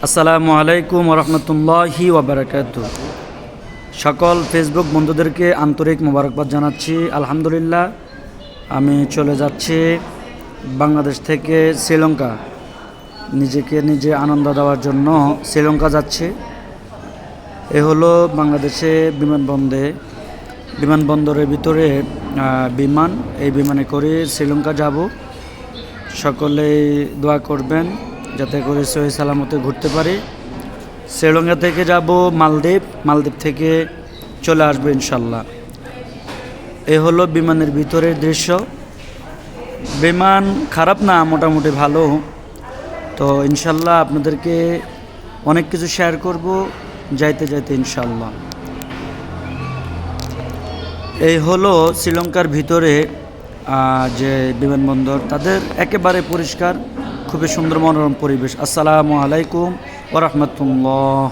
আসসালামু আলাইকুম ওরহমতুল্লাহি ওয়াবারাকাতু। সকল ফেসবুক বন্ধুদেরকে আন্তরিক মোবারকবাদ জানাচ্ছি। আলহামদুলিল্লাহ, আমি চলে যাচ্ছি বাংলাদেশ থেকে শ্রীলঙ্কা। নিজেকে নিজে আনন্দ দেওয়ার জন্য শ্রীলঙ্কা যাচ্ছি। এ হলো বাংলাদেশে বিমানবন্দরের ভিতরে বিমান। এই বিমানে করে শ্রীলঙ্কা যাব। সকলেই দোয়া করবেন যাতে করে সহি সালামতে ঘুরতে পারি। শ্রীলঙ্কা থেকে যাব মালদ্বীপ থেকে চলে আসবো ইনশাল্লাহ। এ হলো বিমানের ভিতরের দৃশ্য। বিমান খারাপ না, মোটামুটি ভালো। তো ইনশাল্লাহ আপনাদেরকে অনেক কিছু শেয়ার করব যাইতে যাইতে ইনশাল্লাহ। এই হলো শ্রীলঙ্কার ভিতরে যে বিমানবন্দর, তাদের একেবারে পরিষ্কার, খুবই সুন্দর মনোরম পরিবেশ। আসসালামু আলাইকুম ওয়া রাহমাতুল্লাহ।